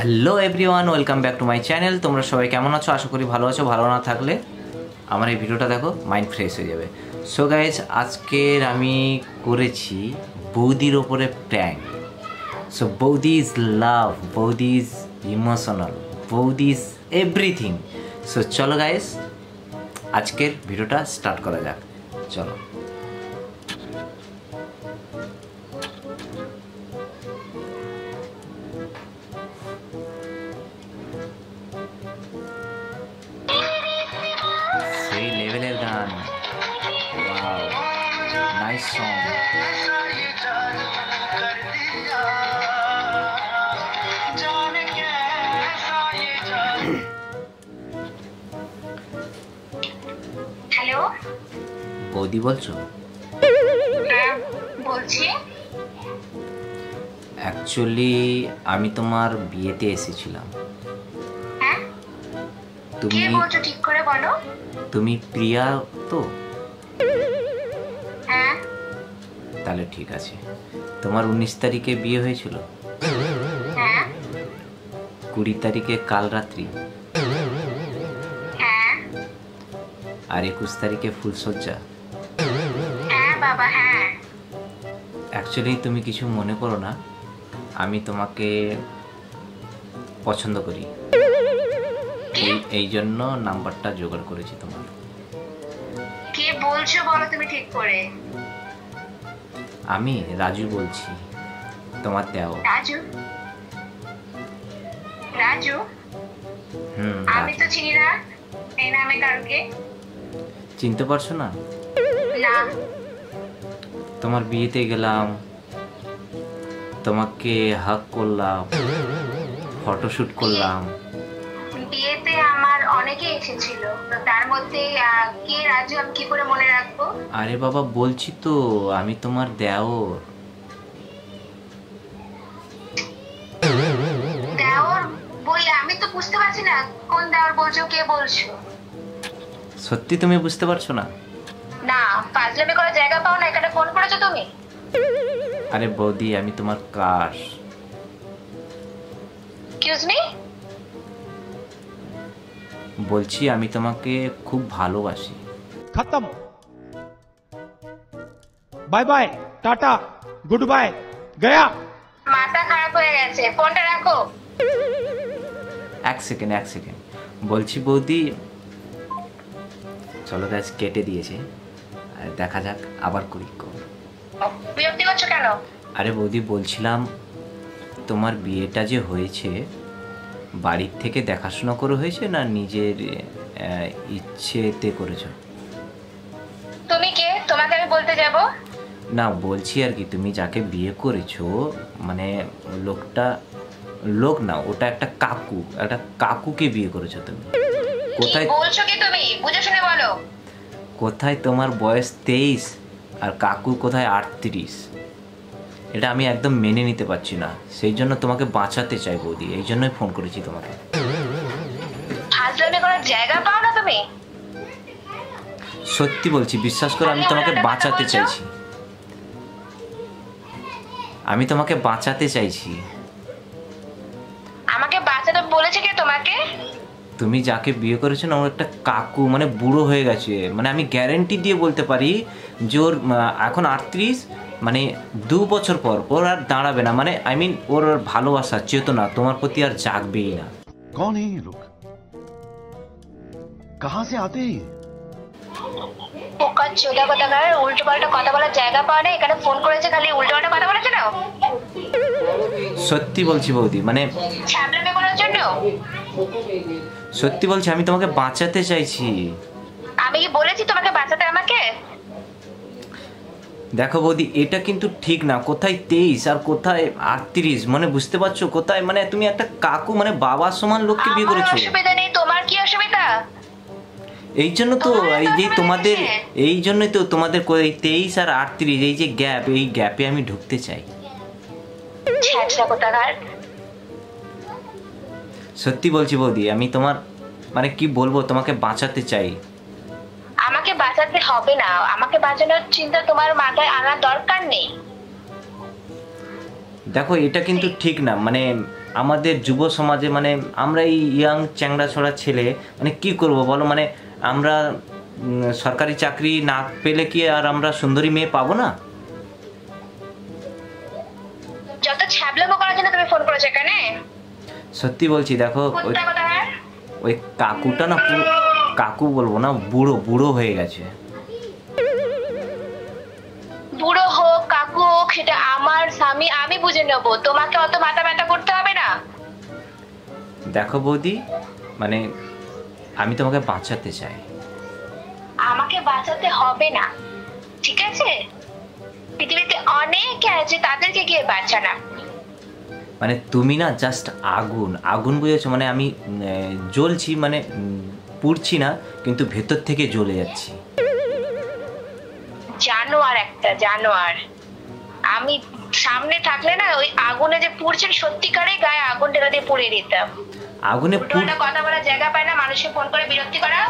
Hello everyone, welcome back to my channel. তোমরা সবাই কেমন আছো? আশা করি ভালো আছো। ভালো না থাকলে আমার এই ভিডিওটা দেখো, মাইন্ড ফ্রেশ হয়ে যাবে। সো গাইজ, আজকের আমি করেছি বৌদির ওপরে প্র্যাঙ্ক। সো বৌদি ইজ লাভ, বৌদি ইজ ইমোশনাল, বৌদি ইজ এভরিথিং। সো চলো গাইজ, আজকের ভিডিওটা স্টার্ট করা যাক। চলো। সেই লেভেলের গান, ওয়াও, নাইস সং। হ্যালো, বৌদি বলছো? হ্যাঁ বলছি। অ্যাকচুয়ালি আমি তোমার বিয়েতে এসেছিলাম। হ্যাঁ, তুমি কে বলছো ঠিক করে বলো। তুমি প্রিয়া তো? হ্যাঁ তাহলে ঠিক আছে। তোমার 19 তারিখে বিয়ে হয়েছিল, হ্যাঁ 20 তারিখে কাল রাত্রি, হ্যাঁ আর 21 তারিখে ফুলসজ্জা। হ্যাঁ বাবা, হ্যাঁ। অ্যাকচুয়ালি তুমি কিছু মনে করো না, আমি তোমাকে পছন্দ করি, এই জন্য নাম্বারটা জোগাড় করেছি তোমার। কে বলছো বলো তুমি ঠিক করে। আমি রাজু বলছি, তোমার দেও। রাজু? রাজু? আমি তো চিনি না এই নামে কারোকে। চিনতে পারছো না? না। তোমার বিয়েতে গেলাম, তোমাকে হাগ করলাম, ফটোশুট করলাম। বিয়েতে আমার অনেকে এসেছিল, তো তার মধ্যে কে রাজু আমি কি করে মনে রাখবো? আরে বাবা, বলছি তো আমি তোমার দেওর। দেওর বললে আমি তো বুঝতে পারছি না কোন দেওর বলছো, কে বলছো। সত্যি তুমি বুঝতে পারছো না? না, ফাজলামি করার জায়গা পাও না, এখানে ফোন করেছো তুমি। আরে বৌদি, আমি তোমার ক্রাশ। Excuse me? বলছি আমি তোমাকে খুব ভালোবাসি। खत्म। Bye bye, tata, goodbye, गया। মাথা খারাপ হয়ে গেছে, ফোনটা রাখো। এক সেকেন্ড। বলছি বৌদি, চলো গাছ কেটে দিয়েছে, আর দেখা যাক আবার করি কল। বিরক্তি করছো কেন? আরে বৌদি, বলছিলাম তোমার বিয়েটা যে হয়েছে, বাড়ির থেকে দেখাশোনা করে হয়েছে না নিজের ইচ্ছেতে করেছো? তুমি কে? তোমাকে আমি বলতে যাব? না, বলছি আর কি, তুমি যাকে বিয়ে করেছো, মানে লোক না, ওটা একটা কাকুকে বিয়ে করেছো তুমি। কোথায় বলছো কি তুমি? বুঝে শুনে বলো। কোথায় তোমার বয়স 23 আর কাকু কোথায় 38? এটা আমি একদম মেনে নিতে পারছি না, সেই জন্য তোমাকে বাঁচাতে চাই বৌদি, এই জন্যই ফোন করেছি তোমাকে। ফাজলামি করার জায়গা পাও না তুমি। সত্যি বলছি, বিশ্বাস করো, আমি তোমাকে বাঁচাতে চাইছি। আমি তোমাকে বাঁচাতে চাইছি। আমাকে বাঁচাতে বলেছে কে তোমাকে? তুমি যাকে বিয়ে করেছো না, ওর একটা কাকু, মানে বুড়ো হয়ে গেছে, মানে আমি গ্যারেন্টি দিয়ে বলতে পারি যে ওর এখন 38, মানে 2 বছর পর ওর আর দাঁড়াবে না, মানে আই মিন ওর ভালোবাসা চেতনা তোমার প্রতি আর জাগবেই না। कौन है ये लोग? कहां से आते हैं? পোকা চোদা কথাকার, উল্টো পাল্টা কথা বলার জায়গা পাও না, এখানে ফোন করেছে খালি উল্টো পাল্টা কথা বলেছে না। সত্যি বলছি বৌদি, মানে ছাবলামি করার জন্য। সত্যি বলছি, আমি তোমাকে বাঁচাতে চাইছি। আমি কি বলেছি তোমাকে বাঁচাতে আমাকে? দেখো বৌদি, এটা কিন্তু ঠিক না, কোথায় 23 আর কোথায় 38, মানে বুঝতে পারছো কোথায়, মানে তুমি একটা কাকু, মানে বাবার সমান লোককে বিয়ে আমার করেছো। অসুবিধা নেই, তোমার কি অসুবিধা? এই জন্য তো এই যে তোমাদের, হয়েছে। এই জন্যই তো তোমাদের এই 23 আর 38 এই যে গ্যাপ, এই গ্যাপে আমি ঢুকতে চাই। ছ্যাঁচড়া কোথাকার। সত্যি বলছি বৌদি, আমি তোমার, মানে কি বলবো, তোমাকে বাঁচাতে চাই। আমাকে বাঁচাতে হবে না, আমাকে বাঁচানোর চিন্তা তোমার মাথায় আনার দরকার নেই। দেখো এটা কিন্তু ঠিক না, মানে আমাদের যুব সমাজে মানে আমরা এই ইয়াং চ্যাংড়া ছড়া ছেলে মানে কি করব বলো, মানে আমরা সরকারি চাকরি না পেলে কি আর আমরা সুন্দরী মেয়ে পাবো না? যত ছ্যাবলামো করার জন্য তুমি ফোন করেছো এখানে? সত্যি বলছি, দেখো কুত্তা কোথাকার। ওই কাকুটা না, কাকু বলবো না, বুড়ো বুড়ো হয়ে গেছে। বুড়ো হোক কাকু হোক সেটা আমার স্বামী, আমি বুঝে নেবো, তোমাকে অত মাথা ব্যথা করতে হবে না। দেখো বৌদি, মানে আমি তোমাকে বাঁচাতে চাই। আমাকে বাঁচাতে হবে না, ঠিক আছে? পৃথিবীতে অনেকে আছে, তাদেরকে গিয়ে বাঁচান আপনি। মানে তুমি না জাস্ট আগুন, আগুন বুঝেছো? মানে আমি জ্বলছি, মানে পুড়ছি না, কিন্তু ভেতর থেকে জ্বলে যাচ্ছি। জানোয়ার একটা, জানোয়ার। আমি সামনে থাকলে না ওই আগুনে যে পুড়ছেন সত্যিকারের গায়ে আগুন ঢেলে দিয়ে পুড়িয়ে দিতাম। আগুনে কথা বলার জায়গা পায় না, মানুষকে ফোন করে বিরক্তি করা।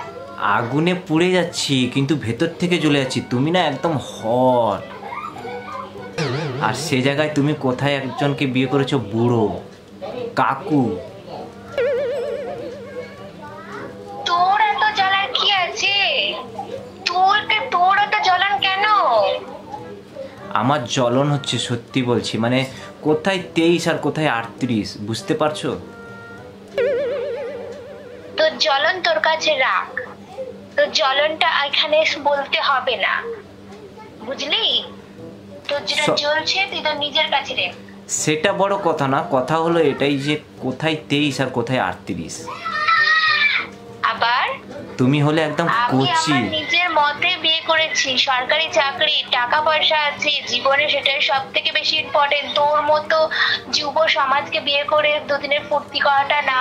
আগুনে পুড়ে যাচ্ছি কিন্তু ভেতর থেকে জ্বলে যাচ্ছি। তুমি না একদম হট, আর সে জায়গায় তুমি কোথায় একজনকে বিয়ে করেছো, বুড়ো কাকু। তোর এত জ্বলার কি আছে? তোর এত জ্বলন কেন? আমার জ্বলন হচ্ছে, সত্যি বলছি, মানে কোথায় 23 আর কোথায় 38, বুঝতে পারছো? তোর জ্বলন তোর কাছে রাখ, তোর জ্বলনটা এখানে বলতে হবে না, বুঝলি? তোর যেটা জ্বলছে তুই তো নিজের কাছে রে। সেটা বড় কথা না, কথা হলো এটাই যে কোথায় 23 আর কোথায় 38। আবার তুমি হলে একদম কোচি। আমি নিজের মতে বিয়ে করেছি, সরকারি চাকরি, টাকা পয়সা আছে, জীবনে সেটাই সব থেকে বেশি ইম্পর্টেন্ট। তোর মতো যুব সমাজকে বিয়ে করে দুদিনের ফুর্তি করাটা না।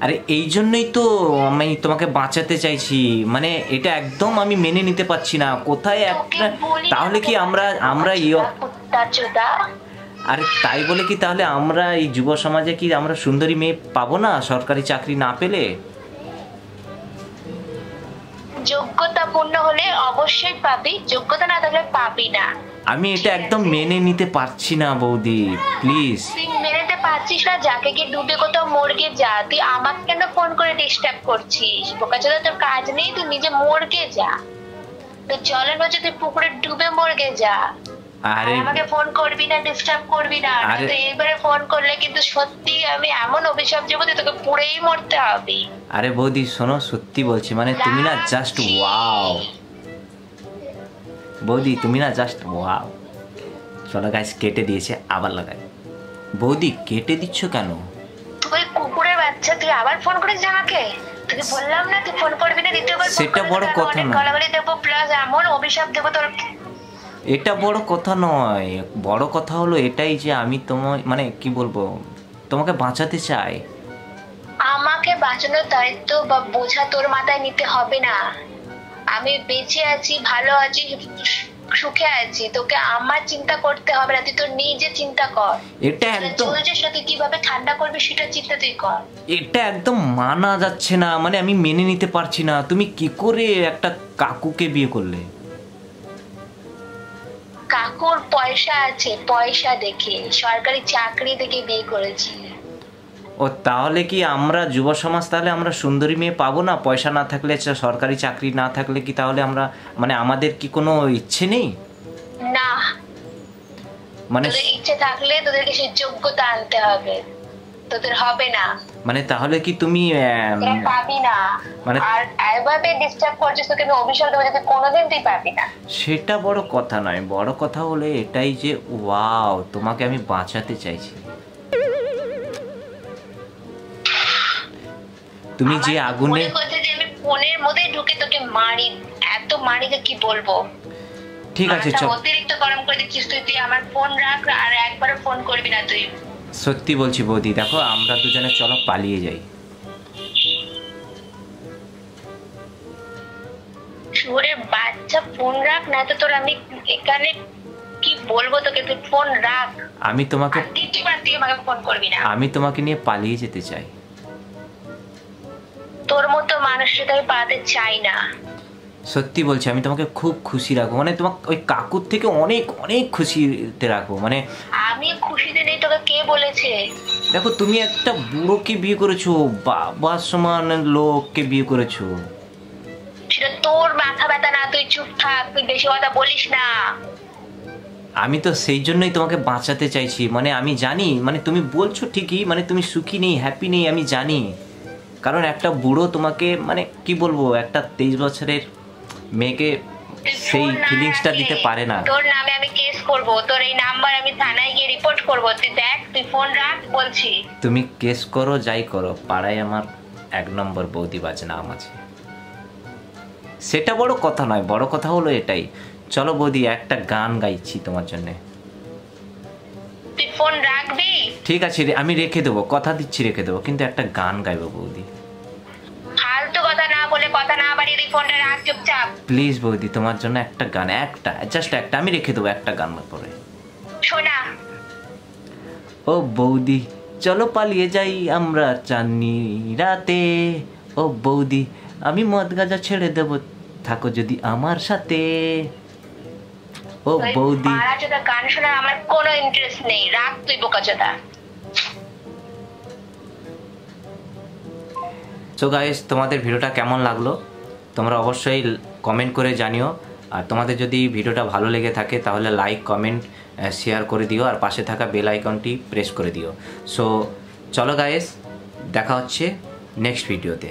আরে এই জন্যই তো আমি তোমাকে বাঁচাতে চাইছি, মানে এটা একদম আমি মেনে নিতে পারছি না। কোথায় একটা, তাহলে কি আমরা আরে তাই বলে কি তাহলে আমরা এই যুব সমাজে কি আমরা সুন্দরী মেয়ে পাবো না সরকারি চাকরি না পেলে? যোগ্যতা পূর্ণ হলে অবশ্যই পাবি, যোগ্যতা না থাকলে পাবি না। আমি এটা একদম মেনে নিতে পারছি না বৌদি, প্লিজ। তুই মেনে নিতে পারছিস না? যাকে কি ডুবে কোথাও মর্গে যা, তুই আমাকে কেন ফোন করে ডিস্টার্ব করছিস? বোকাচোদা, তোর কাজ নেই, তুই নিজে মর্গে যা। তোর জ্বলন হচ্ছে তুই পুকুরে ডুবে মর্গে যা। আরে আমাকে ফোন করবি না, ডিস্টার্ব করবি না। তুই এইবারে ফোন করলে কিন্তু সত্যি আমি এমন অভিশাপ দেবো যে তোকে পুড়েই মরতে হবে। আরে বৌদি শোনো, সত্যি বলছি, মানে তুমি না জাস্ট ওয়াও বৌদি, তুমি না জাস্ট ওয়াও। চলো গাইস, কেটে দিয়েছে, আবার লাগাই। বৌদি কেটে দিচ্ছ কেন? তুই কুকুরের বাচ্চা, তুই আবার ফোন করিস আমাকে? তোকে বললাম না তুই ফোন করবি না, দ্বিতীয়বার সেটা বড় কথা না। গালাগালি দেবো প্লাস এমন অভিশাপ দেবো তোর। এটা বড় কথা নয়, বড় কথা হলো এটাই যে আমি তোমায় মানে কি বলবো, তোমাকে বাঁচাতে চাই। আমাকে বাঁচানোর দায়িত্ব বা বোঝা তোর মাথায় নিতে হবে না। আমি বেঁচে আছি, ভালো আছি, সুখে আছি, তোকে আমার চিন্তা করতে হবে না। তুই তোর নিজে চিন্তা কর। এটা একদম চলছে সেটা তুই কিভাবে ঠান্ডা করবি সেটা চিন্তা তুই কর। এটা একদম মানা যাচ্ছে না, মানে আমি মেনে নিতে পারছি না। তুমি কি করে একটা কাকুকে বিয়ে করলে? কাকুর পয়সা আছে, পয়সা দেখে, সরকারি চাকরি দেখে বিয়ে করেছি। ও তাহলে কি আমরা যুব সমাজ তাহলে আমরা সুন্দরী মেয়ে পাবো না? পয়সা না থাকলে, সরকারি চাকরি না থাকলে কি তাহলে আমরা মানে আমাদের কি কোনো ইচ্ছে নেই? না, মানে তোদের ইচ্ছে থাকলে তোদেরকে সেই যোগ্যতা আনতে হবে, তোদের হবে না। মানে তাহলে কি তুমি পাবি না, মানে আর এভাবে ডিস্টার্ব করছিস, তোকে আমি অভিশাপ দেবো যাতে কোনোদিন তুই পাবি না। সেটা বড় কথা নয়, বড় কথা হলে এটাই যে ওয়াও, তোমাকে আমি বাঁচাতে চাইছি। তুমি যে আগুনে, আমি ফোনের মধ্যে ঢুকে তোকে মারি, এত মারি যে কি বলবো। ঠিক আছে চল, অতিরিক্ত গরম করে দিচ্ছিস তুই। তুই আমার ফোন রাখ, আর একবারও ফোন করবি না তুই। সত্যি বলছি বৌদি, দেখো আমরা দুজনে চলো পালিয়ে যাই। শুয়োরের বাচ্চা, ফোন রাখ, না তো তোর আমি এখানে কি বলবো তোকে। তুই ফোন রাখ। আমি তোমাকে, তুই আমাকে ফোন করবি না। আমি তোমাকে নিয়ে পালিয়ে যেতে চাই। তোর মতো মানুষের আমি পালাতে চাই না। সত্যি বলছি, আমি তোমাকে খুব খুশি রাখবো, মানে তোমাকে ওই কাকুর থেকে অনেক অনেক খুশিতে রাখবো। মানে আমি খুশিতে নেই, তোকে কে বলেছে? দেখো তুমি একটা বুড়োকে বিয়ে করেছো, বাবার সমান লোককে বিয়ে করেছো। সেটা তোর মাথা ব্যথা না, তুই চুপ থাক, তুই বেশি কথা বলিস না। আমি তো সেই জন্যই তোমাকে বাঁচাতে চাইছি, মানে আমি জানি, মানে তুমি বলছো ঠিকই, মানে তুমি সুখী নেই, হ্যাপি নেই, আমি জানি। কারণ একটা বুড়ো তোমাকে, মানে কি বলবো, একটা 23 বছরের মেয়েকে সেই ফিলিংসটা দিতে পারে না। তোর নামে আমি কেস করব, তোর এই নাম্বার আমি থানায় গিয়ে রিপোর্ট করব। তুই দেখ, তুই ফোন রাখ বলছি। তুমি কেস করো, যাই করো, পাড়ায় আমার 1 নম্বর বৌদিবাজ নাম আছে। সেটা বড় কথা নয়, বড় কথা হলো এটাই। চলো বৌদি, একটা গান গাইছি তোমার জন্য। তুই ফোন রাখবি? ঠিক আছে, আমি রেখে দেবো, কথা দিচ্ছি রেখে দেবো, কিন্তু একটা গান গাইবো বৌদি। ফালতু কথা না বলে, কথা না বাড়িয়ে তুই ফোনটা রাখ চুপচাপ। প্লিজ বৌদি, তোমার জন্য একটা গান, জাস্ট একটা, আমি রেখে দেবো একটা গান পরে। শোনা। ও বৌদি চলো পালিয়ে যাই আমরা চাঁদনি রাতে, ও বৌদি আমি মদ গাঁজা ছেড়ে দেবো, থাকো যদি আমার সাথে, ও বৌদি। বাড়াচোদা গান শোনার আমার কোনো ইন্টারেস্ট নেই, রাখ তুই বোকাচোদা। সো গাইস, তোমাদের ভিডিওটা কেমন লাগলো তোমরা অবশ্যই কমেন্ট করে জানিও। আর তোমাদের যদি ভিডিওটা ভালো লেগে থাকে তাহলে লাইক, কমেন্ট, শেয়ার করে দিও, আর পাশে থাকা বেল আইকনটি প্রেস করে দিও। সো চলো গাইস, দেখা হচ্ছে নেক্সট ভিডিওতে।